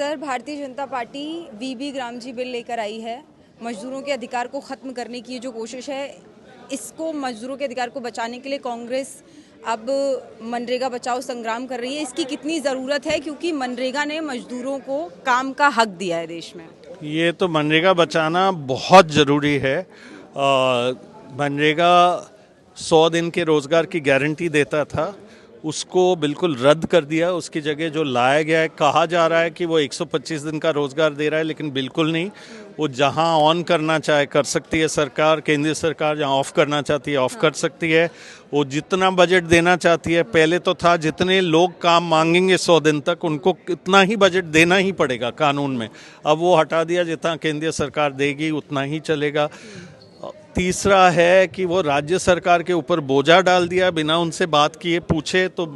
Sir, Bharatiya Janata party वीबी ग्रामजी bill लेकर आई है। मजदूरों के अधिकार को ख़त्म करने की जो कोशिश है, इसको मजदूरों के अधिकार को बचाने के लिए कांग्रेस अब मनरेगा बचाओ संग्राम कर रही है। इसकी कितनी ज़रूरत है, क्योंकि मनरेगा ने मजदूरों को काम का हक दिया है देश में। ये तो मनरेगा बचाना बहुत ज़रूरी है। मनरेगा 100 दिन के रोज़गार की गारंटी देता था, उसको बिल्कुल रद्द कर दिया। उसकी जगह जो लाया गया है, कहा जा रहा है कि वो 125 दिन का रोज़गार दे रहा है, लेकिन बिल्कुल नहीं। वो जहां ऑन करना चाहे कर सकती है सरकार, केंद्रीय सरकार जहां ऑफ करना चाहती है ऑफ कर सकती है। वो जितना बजट देना चाहती है, पहले तो था जितने लोग काम मांगेंगे 100 दिन तक उनको इतना ही बजट देना ही पड़ेगा कानून में। अब वो हटा दिया, जितना केंद्रीय सरकार देगी उतना ही चलेगा। तीसरा है कि वो राज्य सरकार के ऊपर बोझा डाल दिया, बिना उनसे बात किए पूछे, तो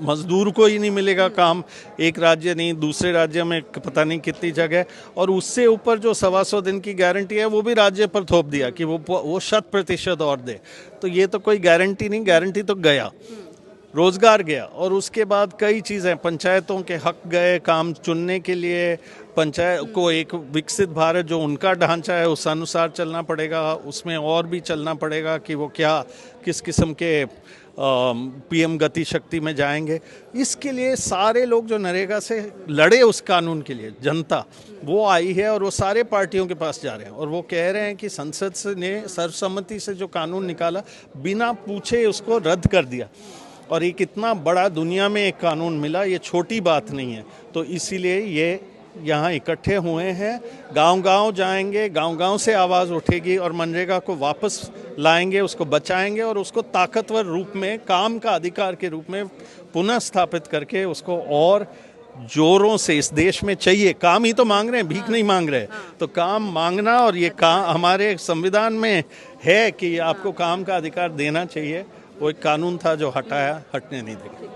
मजदूर को ही नहीं मिलेगा काम। एक राज्य नहीं, दूसरे राज्य में पता नहीं कितनी जगह। और उससे ऊपर जो 125 दिन की गारंटी है वो भी राज्य पर थोप दिया कि वो 100% और दे। तो ये तो कोई गारंटी नहीं, गारंटी तो गया, रोजगार गया। और उसके बाद कई चीज़ें, पंचायतों के हक गए काम चुनने के लिए। पंचायत को एक विकसित भारत जो उनका ढांचा है उस अनुसार चलना पड़ेगा, उसमें और भी चलना पड़ेगा कि वो क्या किस किस्म के पीएम गति शक्ति में जाएंगे। इसके लिए सारे लोग जो नरेगा से लड़े उस कानून के लिए, जनता वो आई है और वो सारे पार्टियों के पास जा रहे हैं और वो कह रहे हैं कि संसद ने सर्वसम्मति से जो कानून निकाला, बिना पूछे उसको रद्द कर दिया। और एक इतना बड़ा दुनिया में एक कानून मिला, ये छोटी बात नहीं है। तो इसीलिए ये यहाँ इकट्ठे हुए हैं, गांव-गांव जाएंगे, गांव-गांव से आवाज़ उठेगी और मनरेगा को वापस लाएंगे, उसको बचाएंगे और उसको ताकतवर रूप में, काम का अधिकार के रूप में पुनः स्थापित करके उसको और जोरों से इस देश में चाहिए। काम ही तो मांग रहे हैं, भीख नहीं मांग रहे। तो काम मांगना, और ये काम हमारे संविधान में है कि आपको काम का अधिकार देना चाहिए। वो एक कानून था जो हटाया, हटने नहीं देगा।